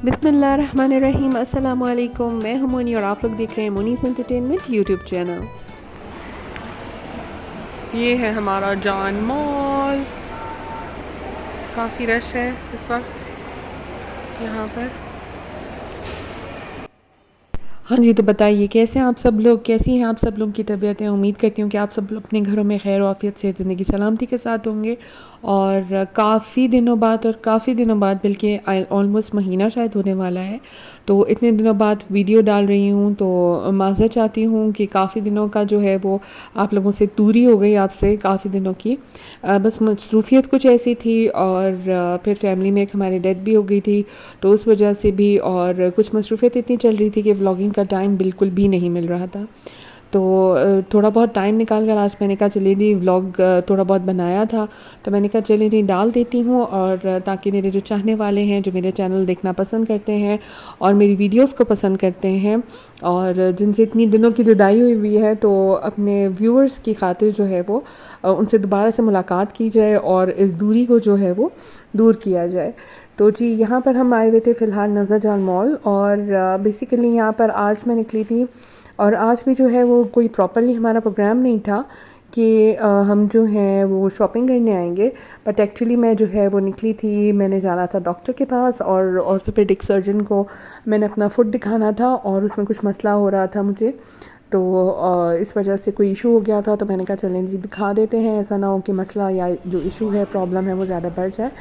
बिस्मिल्लाहिर्रहमानिर्रहीम, अस्सलाम वालेकुम। मैं हूं मोनी और आप लोग देख रहे हैं मोनीस एंटरटेनमेंट यूट्यूब चैनल। ये है हमारा जान मॉल। काफ़ी रश है इस वक्त यहाँ पर। हाँ जी, तो बताइए कैसे हैं आप सब लोग, कैसी हैं आप सब लोग की तबीयतें। उम्मीद करती हूँ कि आप सब लोग अपने घरों में खैर आफियत से ज़िंदगी सलामती के साथ होंगे। और काफ़ी दिनों बाद बल्कि ऑलमोस्ट महीना शायद होने वाला है, तो इतने दिनों बाद वीडियो डाल रही हूँ। तो माज़रत चाहती हूँ कि काफ़ी दिनों का जो है वो आप लोगों से दूरी हो गई, आपसे काफ़ी दिनों की। बस मसरूफ़ियत कुछ ऐसी थी और फिर फैमिली में एक हमारी डेथ भी हो गई थी, तो उस वजह से भी। और कुछ मसरूफ़ियत इतनी चल रही थी कि व्लॉगिंग का टाइम बिल्कुल भी नहीं मिल रहा था। तो थोड़ा बहुत टाइम निकाल कर आज मैंने कहा चलिए जी व्लॉग थोड़ा बहुत बनाया था, तो मैंने कहा चलिए जी डाल देती हूँ। और ताकि मेरे जो चाहने वाले हैं, जो मेरे चैनल देखना पसंद करते हैं और मेरी वीडियोस को पसंद करते हैं और जिनसे इतनी दिनों की जुदाई हुई है, तो अपने व्यूअर्स की खातिर जो है वो उनसे दोबारा से मुलाकात की जाए और इस दूरी को जो है वो दूर किया जाए। तो जी यहाँ पर हम आए हुए थे फ़िलहाल नज़र जान मॉल। और बेसिकली यहाँ पर आज मैं निकली थी और आज भी जो है वो कोई प्रॉपरली हमारा प्रोग्राम नहीं था कि हम जो हैं वो शॉपिंग करने आएंगे। बट एक्चुअली मैं जो है वो निकली थी, मैंने जाना था डॉक्टर के पास और ऑर्थोपेडिक सर्जन को मैंने अपना फुट दिखाना था और उसमें कुछ मसला हो रहा था मुझे। तो इस वजह से कोई इशू हो गया था, तो मैंने कहा चलें जी दिखा देते हैं, ऐसा ना हो कि मसला या जो इशू है, प्रॉब्लम है, वो ज़्यादा बढ़ जाए।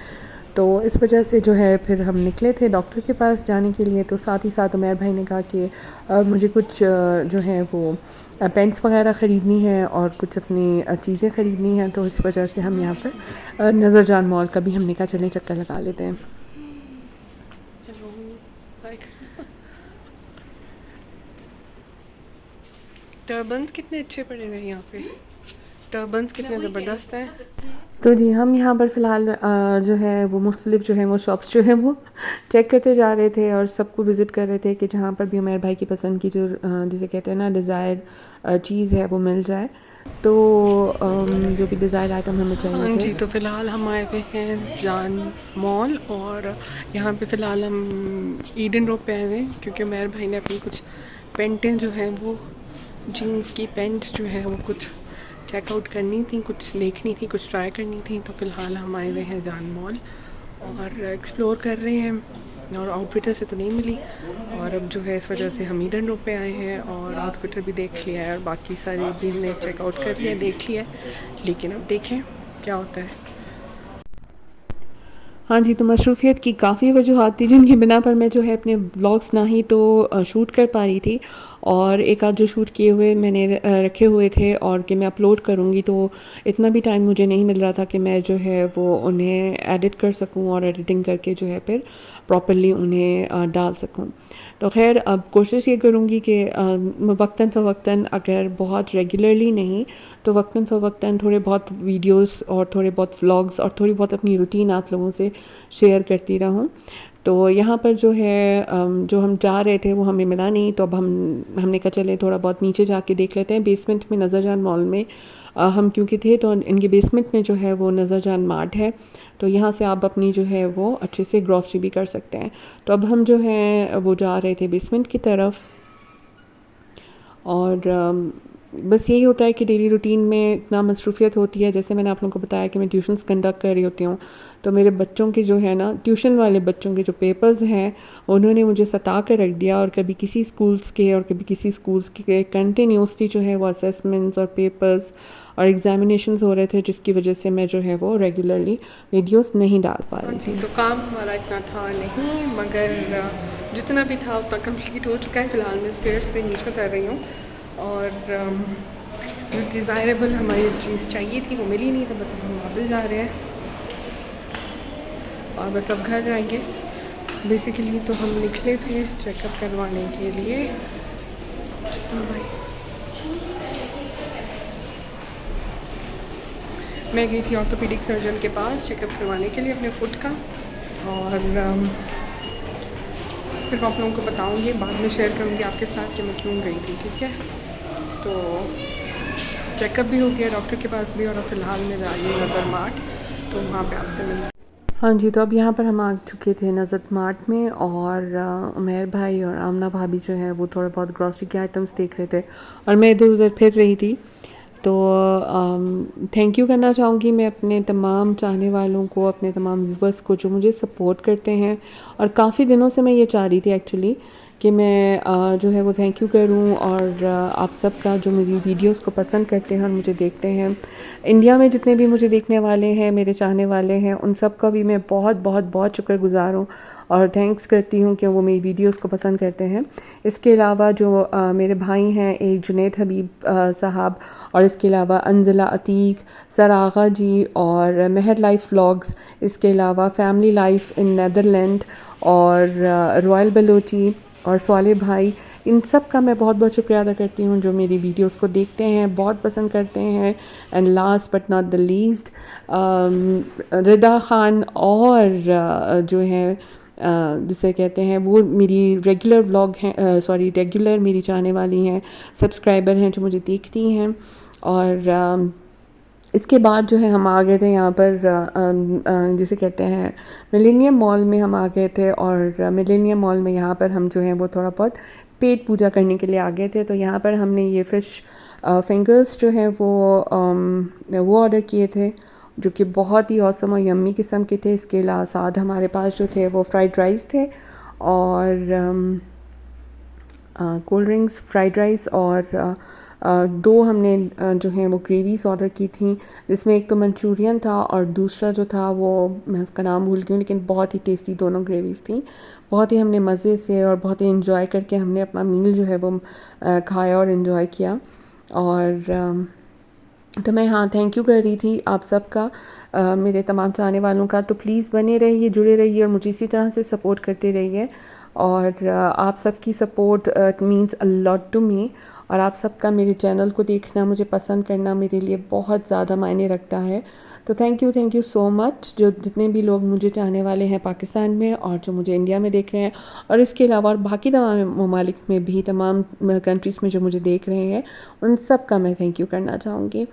तो इस वजह से जो है फिर हम निकले थे डॉक्टर के पास जाने के लिए। तो साथ ही साथ उमैर भाई ने कहा कि मुझे कुछ जो है वो पेंट्स वगैरह ख़रीदनी है और कुछ अपनी चीज़ें ख़रीदनी हैं। तो इस वजह से हम यहाँ पर नज़र जान मॉल का भी हमने कहा चलें चक्कर लगा लेते हैं। टर्बन्स कितने अच्छे पड़े हुए हैं यहाँ पे, टर्बन्स कितने ज़बरदस्त हैं। तो जी हम यहाँ पर फ़िलहाल जो है वो मुख्तलिफ़ जो है वो शॉप्स जो है वो चेक करते जा रहे थे और सबको विज़िट कर रहे थे कि जहाँ पर भी उमैर भाई की पसंद की जो जिसे कहते हैं ना डिज़ायर चीज़ है वो मिल जाए। तो जो भी डिज़ायर आइटम हमें चाहिए। हाँ जी, तो फ़िलहाल हम आए हुए हैं जान मॉल और यहाँ पे फ़िलहाल हम ईडन रोड पे आए हुए हैं क्योंकि उमैर भाई ने अपनी कुछ पेंटें जो हैं वो जीन्स की पेंट जो है वो कुछ चेकआउट करनी थी, कुछ देखनी थी, कुछ ट्राई करनी थी। तो फ़िलहाल हम आए हुए हैं जान मॉल और एक्सप्लोर कर रहे हैं और आउटफिटर से तो नहीं मिली और अब जो है इस वजह से हम ईडन रोड पे आए हैं और आउटफिटर भी देख लिया है और बाकी सारी भी हमने चेकआउट कर लिया, देख लिया। लेकिन अब देखें क्या होता है। हाँ जी, तो मसरूफ़ियत की काफ़ी वजूहात थी जिनकी बिना पर मैं जो है अपने ब्लॉग्स ना ही तो शूट कर पा रही थी और एक आध जो शूट किए हुए मैंने रखे हुए थे और कि मैं अपलोड करूँगी, तो इतना भी टाइम मुझे नहीं मिल रहा था कि मैं जो है वो उन्हें एडिट कर सकूँ और एडिटिंग करके जो है फिर प्रॉपर्ली उन्हें डाल सकूँ। तो खैर अब कोशिश ये करूँगी कि वक्तन फ़वक्तन, अगर बहुत रेगुलरली नहीं तो वक्तन फ़वक्तन थोड़े बहुत वीडियोस और थोड़े बहुत व्लॉग्स और थोड़ी बहुत अपनी रूटीन आप लोगों से शेयर करती रहूँ। तो यहाँ पर जो है जो हम जा रहे थे वो हमें मिला नहीं, तो अब हमने कहा चले थोड़ा बहुत नीचे जाके देख लेते हैं। बेसमेंट में नज़र जान मॉल में हम क्योंकि थे, तो इनके बेसमेंट में जो है वो नज़र जान मार्ट है, तो यहाँ से आप अपनी जो है वो अच्छे से ग्रॉसरी भी कर सकते हैं। तो अब हम जो है वो जा रहे थे बेसमेंट की तरफ। और बस यही होता है कि डेली रूटीन में इतना मसरूफ़ियत होती है। जैसे मैंने आप लोगों को बताया कि मैं ट्यूशन्स कंडक्ट कर रही होती हूँ, तो मेरे बच्चों के जो है ना ट्यूशन वाले बच्चों के जो पेपर्स हैं उन्होंने मुझे सता कर रख दिया और कभी किसी स्कूल्स के और कभी किसी स्कूल्स के कंटिन्यूसली जो है वो असेसमेंट्स और पेपर्स और एग्ज़ामिनेशंस हो रहे थे, जिसकी वजह से मैं जो है वो रेगुलरली वीडियोस नहीं डाल पा रही थी। तो काम हमारा इतना था नहीं, मगर जितना भी था उतना कंप्लीट हो चुका है। फ़िलहाल मैं स्टेयर्स से नीचे उतर रही हूँ और जो डिज़ायरेबल हमारी चीज़ चाहिए थी वो मिली नहीं, तो बस अब हम वापस जा रहे हैं और बस अब घर जाएंगे। बेसिकली तो हम निकले थे चेकअप करवाने के लिए। भाई मैं गई थी ऑर्थोपेडिक सर्जन के पास चेकअप करवाने के लिए अपने फुट का, और फिर मैं आप लोगों को बताऊंगी, बाद में शेयर करूंगी आपके साथ कि मैं क्यों गई थी। ठीक है, तो चेकअप भी हो गया डॉक्टर के पास भी और फ़िलहाल मैं जा रही हूँ नज़र मार्ट, तो वहाँ पे आपसे मिलूँ। हाँ जी, तो अब यहाँ पर हम आ चुके थे नज़रत मार्ट में, और उमैर भाई और आमना भाभी जो है वो थोड़े बहुत ग्रॉसरी के आइटम्स देख रहे थे और मैं इधर-उधर फिर रही थी। तो थैंक यू करना चाहूँगी मैं अपने तमाम चाहने वालों को, अपने तमाम व्यूवर्स को जो मुझे सपोर्ट करते हैं, और काफ़ी दिनों से मैं ये चाह रही थी एक्चुअली कि मैं जो है वो थैंक यू करूँ, और आप सबका जो मेरी वीडियोस को पसंद करते हैं और मुझे देखते हैं, इंडिया में जितने भी मुझे देखने वाले हैं, मेरे चाहने वाले हैं, उन सब का भी मैं बहुत बहुत बहुत शुक्रगुज़ार हूँ और थैंक्स करती हूँ कि वो मेरी वीडियोस को पसंद करते हैं। इसके अलावा जो मेरे भाई हैं, एक जुनैद हबीब साहब, और इसके अलावा अंजला अतीक, सर आगा जी, और महर लाइफ व्लॉग्स, इसके अलावा फैमिली लाइफ इन नीदरलैंड, और रॉयल बलोची, और स्वाले भाई, इन सब का मैं बहुत बहुत शुक्रिया अदा करती हूँ जो मेरी वीडियोस को देखते हैं, बहुत पसंद करते हैं। And last but not the least, Rida Khan, और जो है जिसे कहते हैं वो मेरी रेगुलर व्लॉग हैं, सॉरी रेगुलर मेरी चाहने वाली हैं, सब्सक्राइबर हैं जो मुझे देखती हैं। और इसके बाद जो है हम आ गए थे यहाँ पर जिसे कहते हैं मिलेनियम मॉल में हम आ गए थे, और मिलेनियम मॉल में यहाँ पर हम जो है वो थोड़ा बहुत पेट पूजा करने के लिए आ गए थे। तो यहाँ पर हमने ये फ़िश फिंगर्स जो है वो ऑर्डर किए थे, जो कि बहुत ही औसम और यम्मी किस्म के थे। इसके अलावा साथ हमारे पास जो थे वो फ्राइड राइस थे, और कोल्ड ड्रिंक्स, फ्राइड राइस, और दो हमने जो है वो ग्रेवीज़ ऑर्डर की थी, जिसमें एक तो मंचूरियन था और दूसरा जो था वो मैं उसका नाम भूल गई हूँ, लेकिन बहुत ही टेस्टी दोनों ग्रेवीज़ थी। बहुत ही हमने मज़े से और बहुत ही इन्जॉय करके हमने अपना मील जो है वो खाया और इन्जॉय किया। और तो मैं हाँ थैंक यू कर रही थी आप सबका, मेरे तमाम चाहने वालों का। तो प्लीज़ बने रहिए, जुड़े रहिए और मुझे इसी तरह से सपोर्ट करते रहिए। और आप सबकी support means a lot to me, और आप सबका मेरे चैनल को देखना, मुझे पसंद करना मेरे लिए बहुत ज़्यादा मायने रखता है। तो थैंक यू सो मच, जो जितने भी लोग मुझे चाहने वाले हैं पाकिस्तान में और जो मुझे इंडिया में देख रहे हैं, और इसके अलावा और बाकी तमाम ममालिक में भी, तमाम कंट्रीज़ में जो मुझे देख रहे हैं, उन सब का मैं थैंक यू करना चाहूँगी।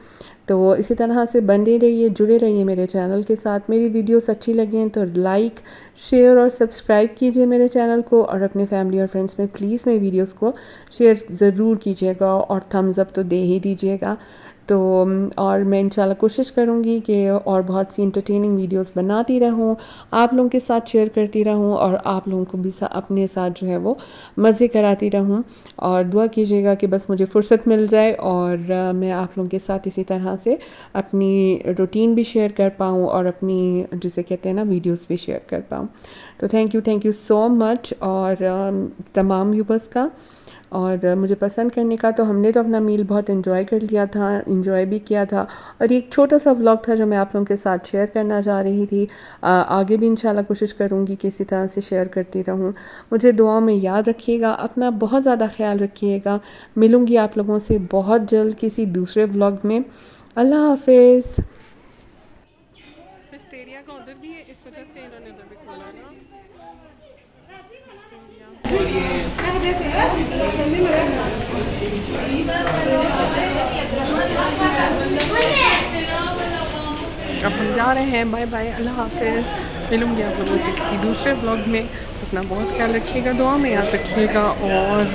तो इसी तरह से बने रहिए, जुड़े रहिए मेरे चैनल के साथ। मेरी वीडियोस अच्छी लगें तो लाइक, शेयर और सब्सक्राइब कीजिए मेरे चैनल को, और अपने फैमिली और फ्रेंड्स में प्लीज़ मेरी वीडियोस को शेयर ज़रूर कीजिएगा और थम्स अप तो दे ही दीजिएगा। तो और मैं इंशाल्लाह कोशिश करूँगी कि और बहुत सी इंटरटेनिंग वीडियोस बनाती रहूँ, आप लोगों के साथ शेयर करती रहूँ, और आप लोगों को भी अपने साथ जो है वो मज़े कराती रहूँ। और दुआ कीजिएगा कि बस मुझे फ़ुर्सत मिल जाए और मैं आप लोगों के साथ इसी तरह से अपनी रूटीन भी शेयर कर पाऊँ और अपनी जिसे कहते हैं ना वीडियोस भी शेयर कर पाऊँ। तो थैंक यू सो मच, और तमाम व्यूवर्स का, और मुझे पसंद करने का। तो हमने तो अपना मील बहुत इन्जॉय कर लिया था, इन्जॉय भी किया था, और एक छोटा सा व्लॉग था जो मैं आप लोगों के साथ शेयर करना चाह रही थी। आगे भी इंशाल्लाह कोशिश करूँगी कि इसी तरह से शेयर करती रहूँ। मुझे दुआओं में याद रखिएगा, अपना बहुत ज़्यादा ख्याल रखिएगा। मिलूँगी आप लोगों से बहुत जल्द किसी दूसरे व्लॉग में। अल्लाह हाफिज़। विस्टेरिया का उधर भी है, इस वजह से इन्होंने उधर भी खोला ना। अब हम जा रहे हैं, बाय बाय, अल्लाह हाफिज़। मिलूँगी आप लोगों से किसी दूसरे व्लॉग में। अपना बहुत ख्याल रखिएगा, दुआ में याद रखिएगा। और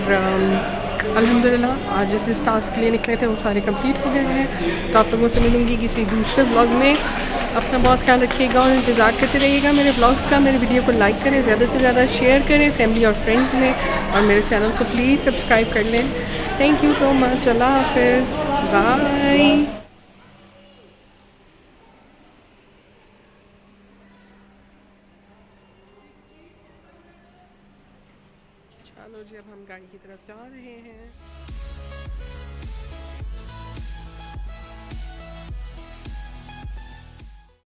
अल्हम्दुलिल्लाह आज जिस टास्क के लिए निकले थे वो सारे कंप्लीट हो गए हैं। तो आप लोगों से मिलूँगी किसी दूसरे व्लॉग में। अपना बहुत ख्याल रखिएगा और इंतज़ार करते रहिएगा मेरे व्लॉग्स का। मेरे वीडियो को लाइक करें, ज़्यादा से ज़्यादा शेयर करें फैमिली और फ्रेंड्स में, और मेरे चैनल को प्लीज़ सब्सक्राइब कर लें। थैंक यू सो मच, अल्लाह हाफिज़, बाय। चलो जी, अब हम गाड़ी की तरफ जा रहे हैं।